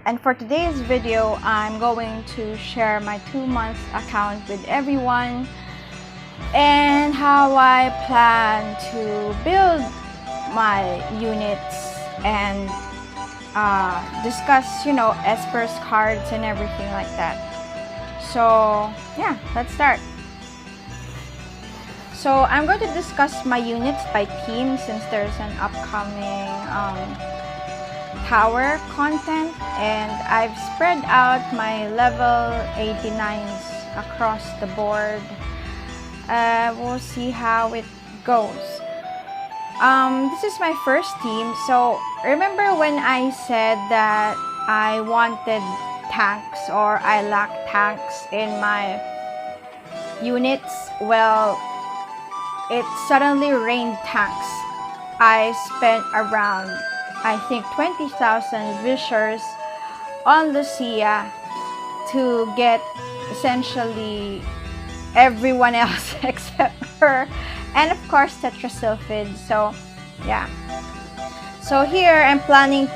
And for today's video, I'm going to share my 2 months account with everyone and how I plan to build my units and discuss, Esper's cards and everything like that. So yeah, let's start. So I'm going to discuss my units by team since there's an upcoming tower content, and I've spread out my level 89s across the board. We'll see how it goes. This is my first team. So remember when I said that I wanted tanks, or I lack tanks in my units? Well, it suddenly rained tanks. I spent around, I think, 20,000 vishers on Lucia to get essentially everyone else except her, and of course tetrasulfide. So yeah, so here I'm planning,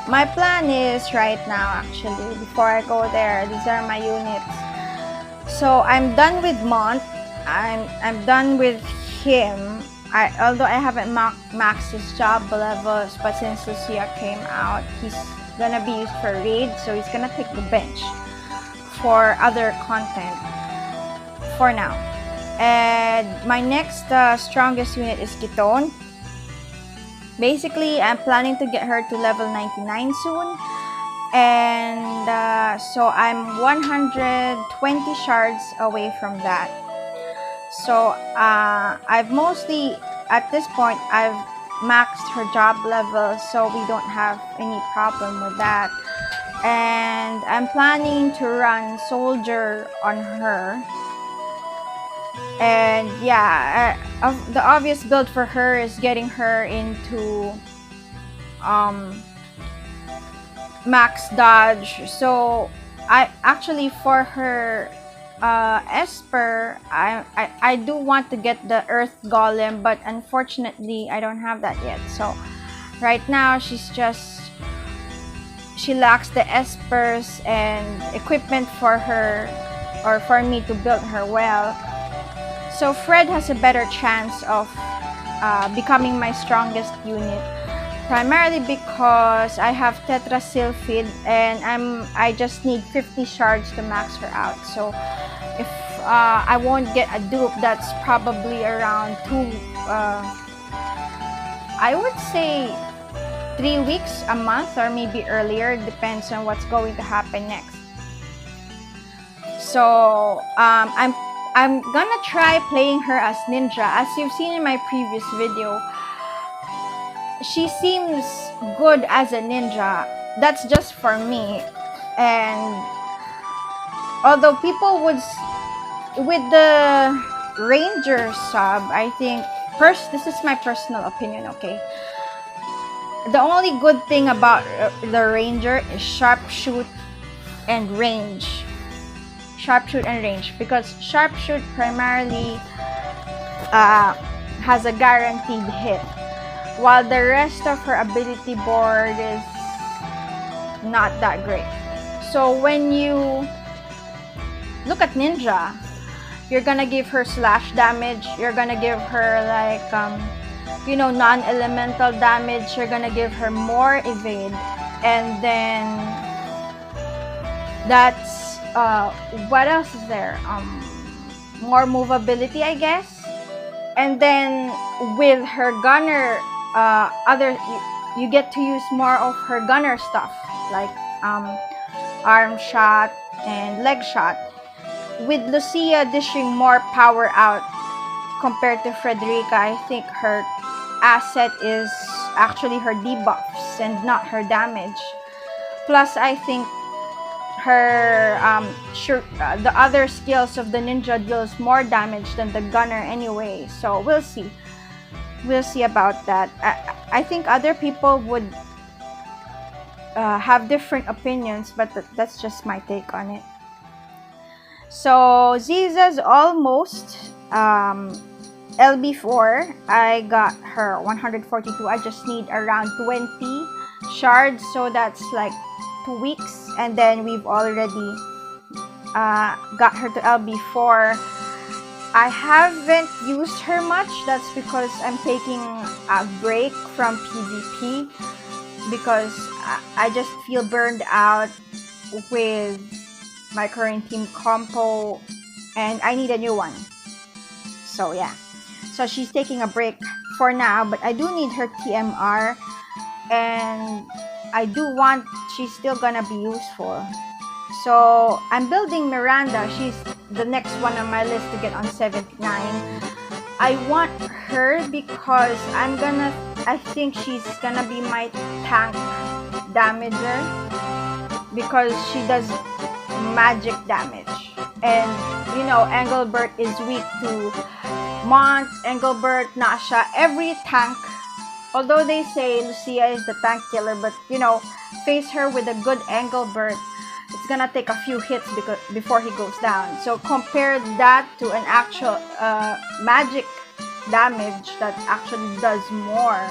my plan is right now, actually, before I go there, these are my units. So I'm done with Mont. I'm done with him. Although I haven't maxed his job levels, but since Lucia came out, he's gonna be used for raid, so he's gonna take the bench for other content for now. And my next strongest unit is Ketone. Basically, I'm planning to get her to level 99 soon, and so I'm 120 shards away from that. So I've mostly, at this point, I've maxed her job level, so we don't have any problem with that. And I'm planning to run soldier on her. And yeah, the obvious build for her is getting her into max dodge. So I actually, for her Esper, I do want to get the earth golem, but unfortunately I don't have that yet. So right now she lacks the Espers and equipment for her, or for me to build her well. So Fred has a better chance of becoming my strongest unit, primarily because I have tetrasulfide and I just need 50 shards to max her out. So if I won't get a dupe, that's probably around I would say 3 weeks, a month, or maybe earlier, depends on what's going to happen next. So I'm gonna try playing her as ninja. As you've seen in my previous video, she seems good as a ninja. That's just for me. And although people would, with the ranger sub, I think, this is my personal opinion, okay? The only good thing about the ranger is sharpshoot and range. Sharpshoot and range, because sharpshoot primarily has a guaranteed hit, while the rest of her ability board is not that great. So when you look at ninja, you're gonna give her slash damage, you're gonna give her like non-elemental damage, you're gonna give her more evade, and then that's what else is there? More movability, I guess. And then with her gunner, you get to use more of her gunner stuff, like arm shot and leg shot. With Lucia dishing more power out compared to Frederica, I think her asset is actually her debuffs and not her damage. Plus, I think her the other skills of the ninja deals more damage than the gunner anyway. So we'll see about that. I think other people would have different opinions, but that's just my take on it. So Ziza's almost LB4. I got her 142. I just need around 20 shards, so that's like 2 weeks, and then we've already got her to LB4. I haven't used her much. That's because I'm taking a break from PvP because I just feel burned out with my current team compo and I need a new one. So yeah, so she's taking a break for now, but I do need her TMR, and I do want, she's still gonna be useful. So I'm building Miranda. She's the next one on my list to get on 79. I want her because I think she's gonna be my tank damager because she does magic damage. And you know, Engelbert is weak to Mont, Engelbert, Nasha, every tank. Although they say Lucia is the tank killer, but you know, face her with a good Engelbert, it's gonna take a few hits before he goes down. So compare that to an actual magic damage that actually does more.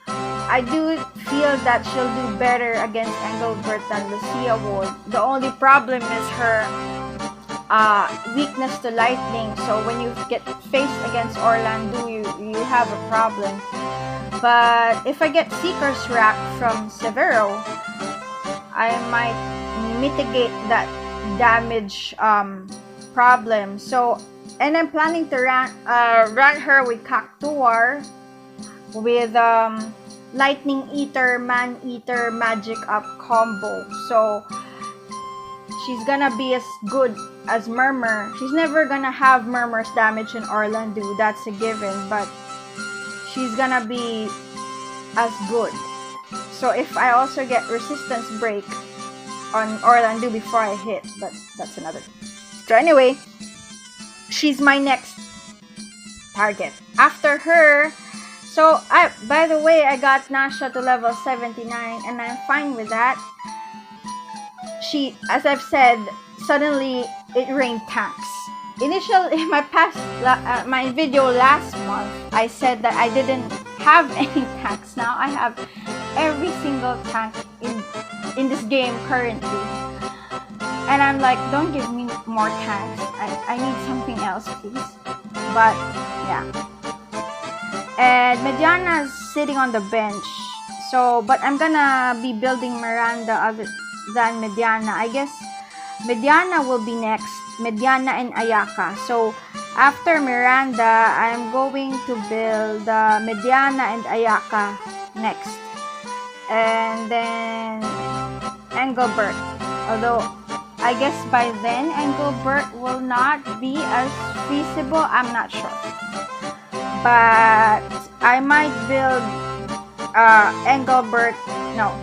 I do feel that she'll do better against Engelbert than Lucia would. The only problem is her weakness to lightning. So when you get faced against Orlando, you have a problem. But if I get Seeker's Rack from Severo, I might mitigate that damage problem. So, and I'm planning to run her with Cactuar with Lightning Eater, Man Eater, Magic Up combo. So she's gonna be as good as Murmur. She's never gonna have Murmur's damage in Orlando, that's a given, but she's gonna be as good. So if I also get resistance break on Orlando before I hit, but that's another thing. So anyway, she's my next target. After her, so by the way, I got Nasha to level 79 and I'm fine with that. She, as I've said, suddenly it rained tanks. Initially, in my video last month, I said that I didn't have any tanks. Now I have every single tank in this game currently. And I'm like, don't give me more tanks. I need something else, please. But yeah. And Mediana's sitting on the bench. So, but I'm gonna be building Miranda other than Mediana. I guess Mediana will be next. Mediana and Ayaka. So after Miranda, I'm going to build Mediana and Ayaka next. And then Engelbert. Although I guess by then Engelbert will not be as feasible. I'm not sure. But I might build Engelbert. No.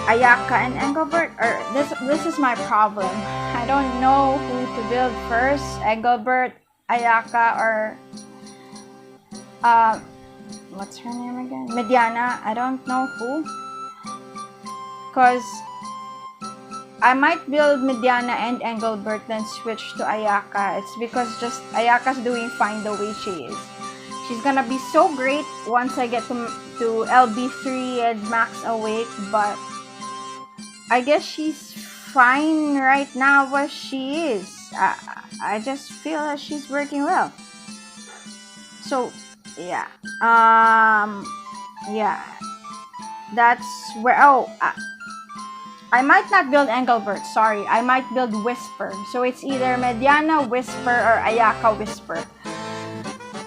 Ayaka and Engelbert, or this is my problem. I don't know who to build first, Engelbert, Ayaka, or what's her name again? Mediana. I don't know who, because I might build Mediana and Engelbert then switch to Ayaka. It's because just Ayaka's doing fine the way she is. She's gonna be so great once I get to LB3 and max awake, but I guess she's fine right now where she is. I just feel that she's working well. So yeah, yeah, that's where. Oh, I might not build Engelbert. Sorry, I might build Whisper. So it's either Mediana Whisper or Ayaka Whisper.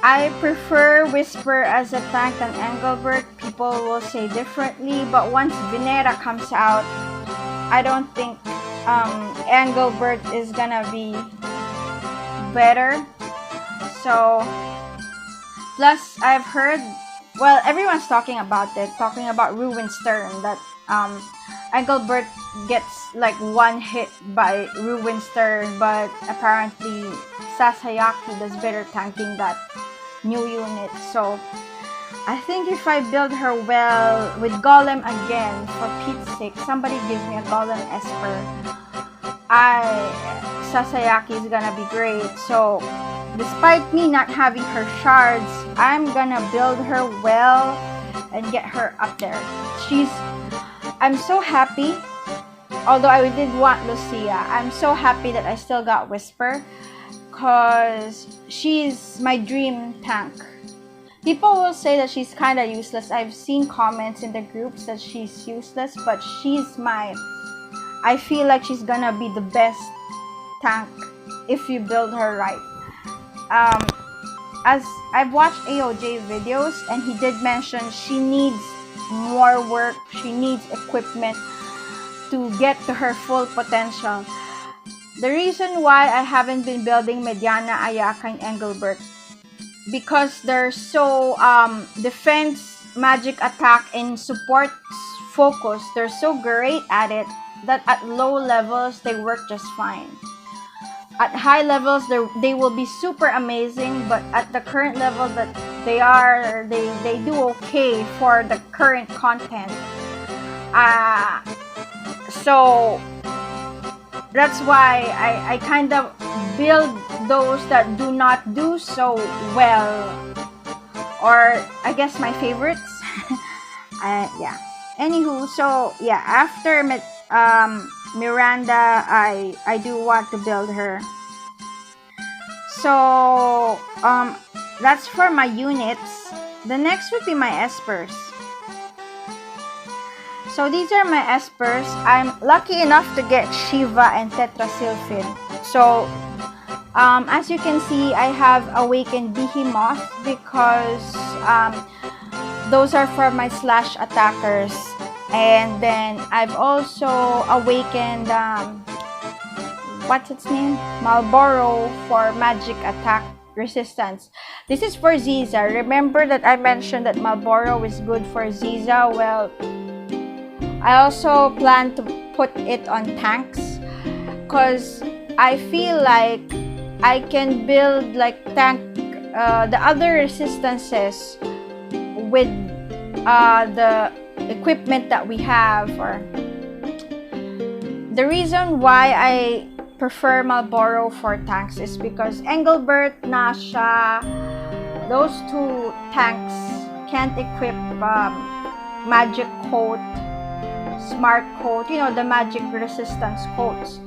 I prefer Whisper as a tank than Engelbert. People will say differently, but once Venera comes out, I don't think Engelbert is gonna be better. So, plus I've heard, well, everyone's talking about it, talking about Ruin Stern, that Engelbert gets like one hit by Ruin Stern, but apparently Sasayaki does better tanking that new unit. So I think if I build her well with Golem again, for Pete's sake, somebody give me a Golem Esper. Sasayaki is gonna be great. So despite me not having her shards, I'm gonna build her well and get her up there. I'm so happy. Although I did want Lucia, I'm so happy that I still got Whisper, because she's my dream tank. People will say that she's kind of useless. I've seen comments in the groups that she's useless, but I feel like she's gonna be the best tank if you build her right. As I've watched AOJ videos, and he did mention she needs more work, she needs equipment to get to her full potential. The reason why I haven't been building Mediana, Ayaka, and Engelbert, because they're so defense, magic, attack, and support focused. They're so great at it that at low levels they work just fine. At high levels they will be super amazing, but at the current level that they do okay for the current content. So that's why I kind of build those that do not do so well, or I guess my favorites. Yeah. Anywho, so yeah, after Miranda, I do want to build her. So that's for my units. The next would be my Espers. So these are my Espers. I'm lucky enough to get Shiva and Tetrasilphid. So as you can see, I have awakened Behemoth because those are for my slash attackers. And then I've also awakened what's its name? Malboro for magic attack resistance. This is for Ziza. Remember that I mentioned that Malboro is good for Ziza? Well, I also plan to put it on tanks because I feel like I can build like tank the other resistances with the equipment that we have. Or the reason why I prefer Malboro for tanks is because Engelbert, Nasha, those two tanks can't equip magic coat, smart coat, you know, the magic resistance coats.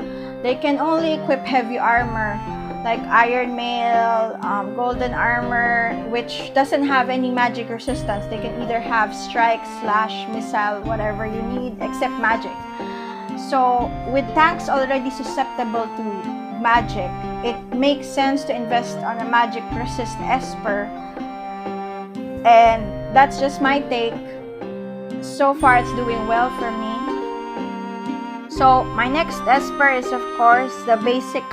They can only equip heavy armor like iron mail, golden armor, which doesn't have any magic resistance. They can either have strike, slash, missile, whatever you need except magic. So with tanks already susceptible to magic, it makes sense to invest on a magic resist Esper, and that's just my take. So far it's doing well for me. So my next Esper is of course the basic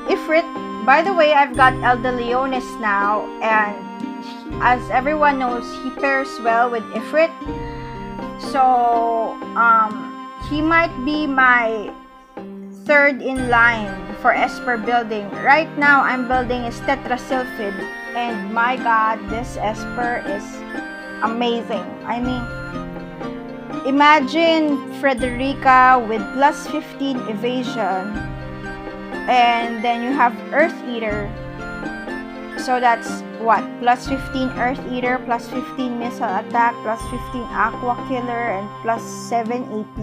Ifrit. By the way, I've got El de Leones now, and as everyone knows, he pairs well with Ifrit. So he might be my third in line for Esper building. Right now I'm building is Tetrasilphid, and my god, this Esper is amazing. I mean, imagine Frederica with plus 15 evasion, and then you have Earth Eater. So that's what? Plus 15 Earth Eater, plus 15 missile attack, plus 15 Aqua Killer, and plus 7 AP.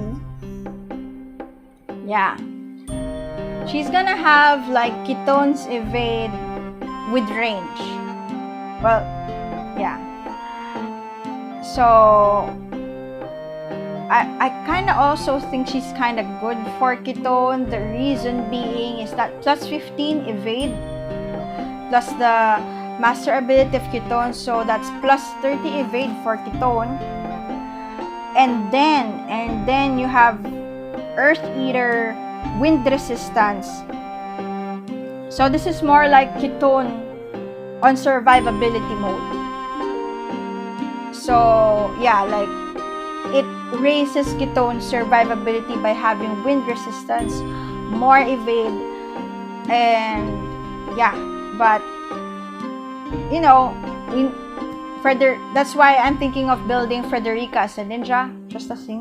Yeah. She's gonna have like Ketone's evade with range. Well, yeah. So I kind of also think she's kind of good for Ketone. The reason being is that plus 15 evade plus the master ability of Ketone, so that's plus 30 evade for Ketone. And then you have Earth Eater wind resistance. So this is more like Ketone on survivability mode. So yeah, like it raises Ketone's survivability by having wind resistance, more evade, and yeah. But you know, that's why I'm thinking of building Frederica as a ninja, just a thing.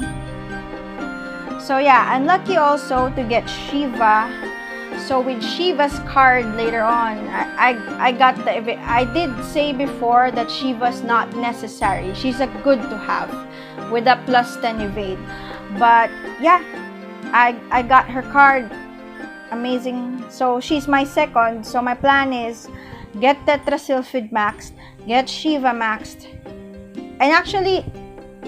So yeah, I'm lucky also to get Shiva. So with Shiva's card later on, I got the, I did say before that Shiva's not necessary. She's a good to have with a +10 evade. But yeah, I got her card. Amazing. So she's my second. So my plan is get Tetrasylphid maxed, get Shiva maxed. And actually,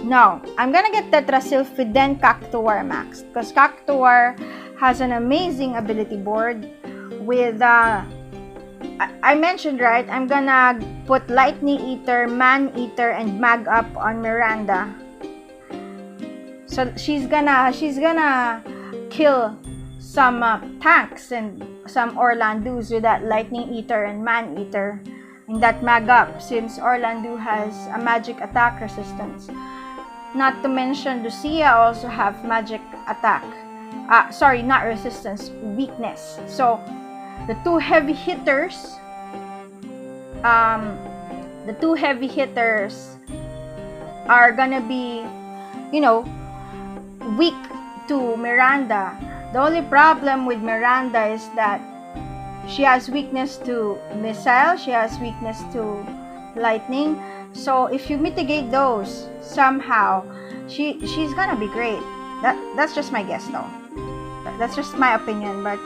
no, I'm gonna get Tetrasylphid then Cactuar maxed, because Cactuar has an amazing ability board with I mentioned, right, I'm gonna put Lightning Eater, Man Eater, and Mag Up on Miranda. So she's gonna kill some tanks and some Orlandus with that Lightning Eater and Man Eater and that Mag Up, since Orlandu has a magic attack resistance. Not to mention Lucia also have magic attack. Sorry, not resistance, weakness. So the two heavy hitters are gonna be, you know, weak to Miranda. The only problem with Miranda is that she has weakness to missile, she has weakness to lightning. So if you mitigate those somehow, she's gonna be great. That's just my guess though. That's just my opinion, but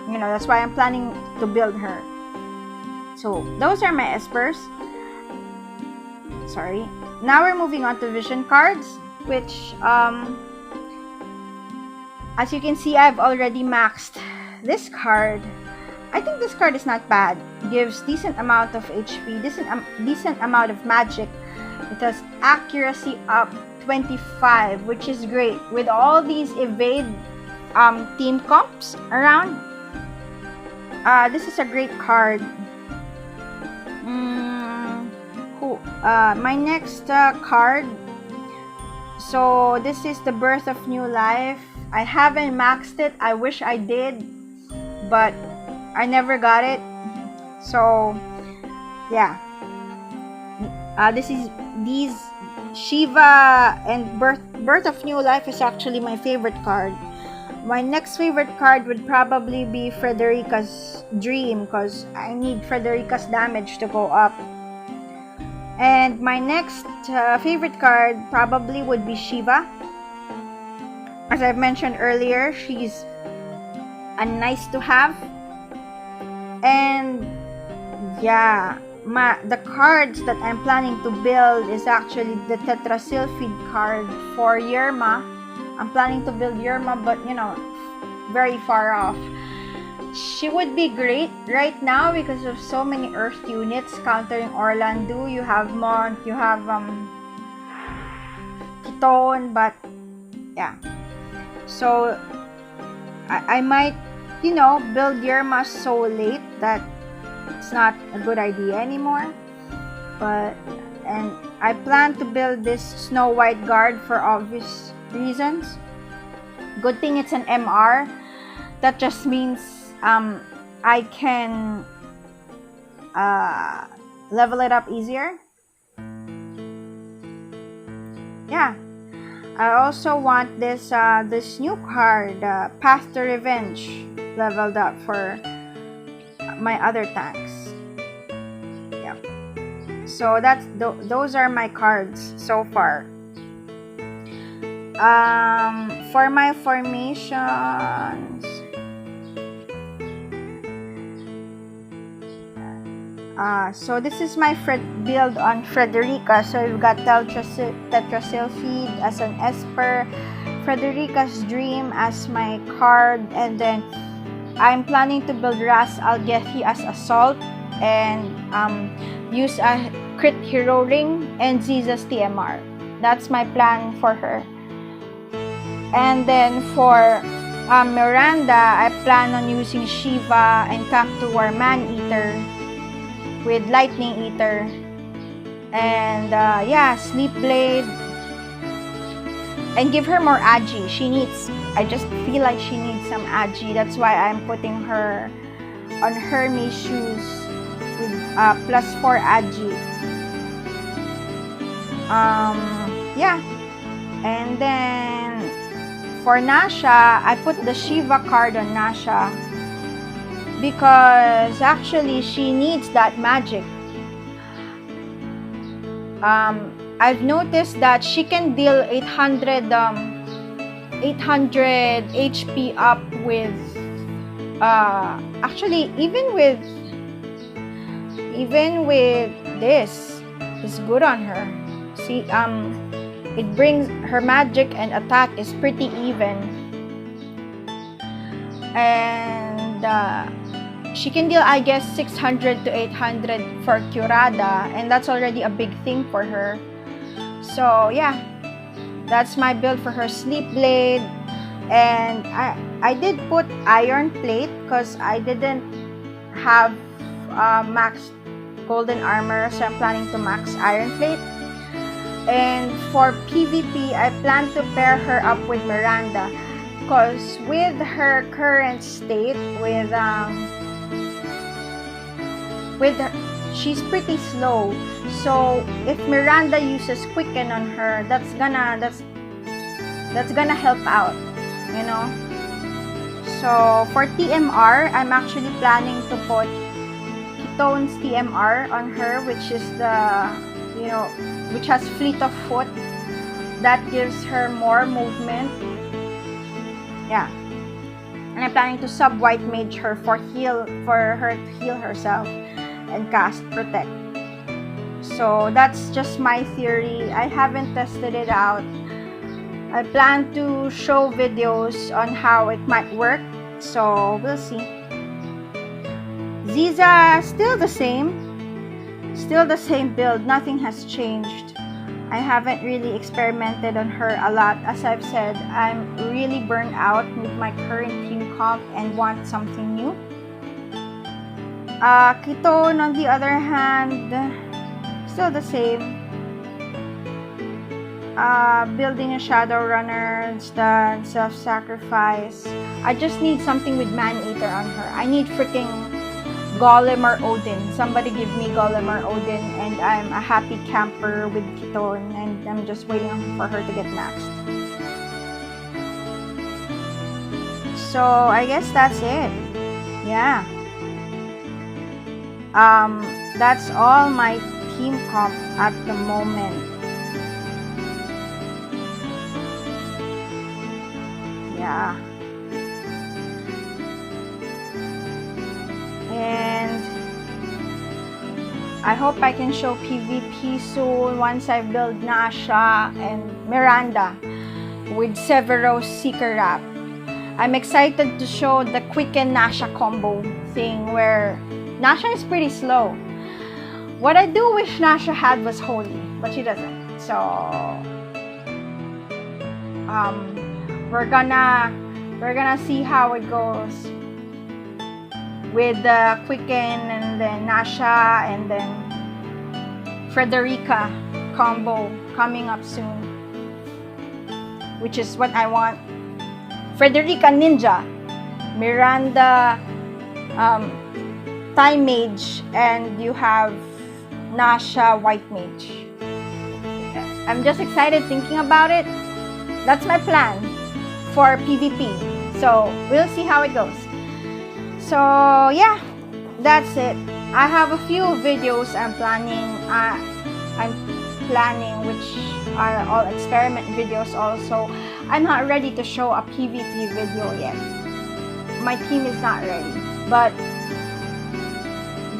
you know, that's why I'm planning to build her. So those are my Espers. Sorry. Now we're moving on to vision cards, which as you can see, I've already maxed this card. I think this card is not bad. Gives decent amount of HP, decent amount of magic. It has accuracy up 25, which is great with all these evade team comps around. This is a great card. My next card. So this is the Birth of New Life. I haven't maxed it. I wish I did, but I never got it. So yeah, these Shiva and Birth of New Life is actually my favorite card. My next favorite card would probably be Frederica's Dream, because I need Frederica's damage to go up. And my next favorite card probably would be Shiva. As I've mentioned earlier, she's a nice to have. And yeah, the cards that I'm planning to build is actually the Tetrasylphid card for Yerma. I'm planning to build Yerma, but you know, very far off. She would be great right now because of so many Earth units countering Orlandu. You have Mont, you have Kitone, but yeah. So I might, you know, build Yerma so late that it's not a good idea anymore. And I plan to build this Snow White guard for obvious reasons. Good thing it's an MR. That just means I can level it up easier. Yeah. I also want this this new card, Path to Revenge, leveled up for my other tanks. Yeah. So that's those are my cards so far. For my formations, so this is my build on Frederica. So we've got Tetrasylphid as an Esper, Frederica's Dream as my card, and then I'm planning to build Ras Algethi as Assault, and use a Crit Hero Ring and Ziza's TMR. That's my plan for her. And then for Miranda, I plan on using Shiva and Cactuar Man Eater with Lightning Eater, and yeah, Sleep Blade, and give her more agi. I just feel like she needs some agi. That's why I'm putting her on Hermes shoes with +4 agi. Yeah, and then for Nasha, I put the Shiva card on Nasha because actually she needs that magic. I've noticed that she can deal 800 HP up with actually even with this is good on her. See, it brings her magic and attack is pretty even, and she can deal, I guess, 600 to 800 for Curada, and that's already a big thing for her. So yeah, that's my build for her Sleep Blade. And I did put Iron Plate because I didn't have max golden armor, so I'm planning to max Iron Plate. And for PvP, I plan to pair her up with Miranda, because with her current state, she's pretty slow. So if Miranda uses Quicken on her, that's gonna help out, you know. So for TMR, I'm actually planning to put Ketone's TMR on her, which is which has Fleet of Foot. That gives her more movement. Yeah. And I'm planning to sub White Mage her for her to heal herself and cast Protect. So that's just my theory. I haven't tested it out. I plan to show videos on how it might work, so we'll see. Ziza, still the same build, nothing has changed. I haven't really experimented on her a lot. As I've said, I'm really burnt out with my current team comp and want something new. Ketone, on the other hand, still the same. Building a Shadowrunner, instead, self-sacrifice. I just need something with Man-Eater on her. I need freaking Golem or Odin. Somebody give me Golem or Odin, and I'm a happy camper with Ketone, and I'm just waiting for her to get maxed. So I guess that's it. Yeah. That's all my team comp at the moment. Yeah. And I hope I can show PvP soon once I build Nasha and Miranda with Severo's Seeker Wrap. I'm excited to show the Quicken Nasha combo thing where Nasha is pretty slow. What I do wish Nasha had was Holy, but she doesn't. So we're gonna see how it goes with the Quicken and then Nasha and then Frederica combo coming up soon, which is what I want. Frederica Ninja, Miranda Time Mage, and you have Nasha White Mage. I'm just excited thinking about it. That's my plan for PvP. So we'll see how it goes. So yeah, that's it. I have a few videos I'm planning, which are all experiment videos also. I'm not ready to show a PvP video yet. My team is not ready. But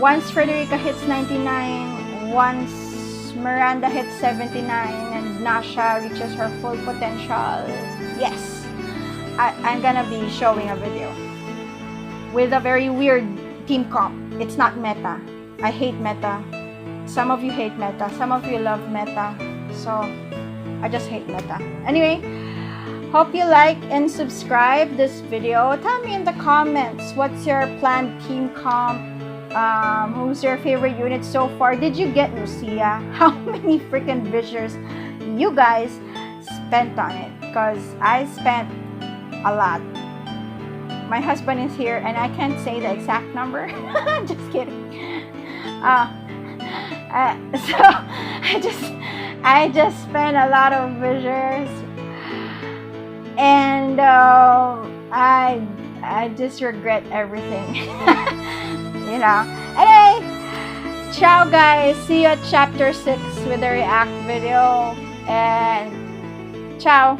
once Frederica hits 99, once Miranda hits 79, and Nasha reaches her full potential, yes, I'm gonna be showing a video with a very weird team comp. It's not meta. I hate meta. Some of you hate meta. Some of you love meta. So I just hate meta. Anyway, hope you like and subscribe this video. Tell me in the comments, what's your planned team comp? Who's your favorite unit so far? Did you get Lucia? How many freaking visuals you guys spent on it? Because I spent a lot. My husband is here and I can't say the exact number. Just kidding. So I just spent a lot of visuals, and I just regret everything. You know. Anyway, ciao guys. See you at chapter 6 with the react video. And ciao.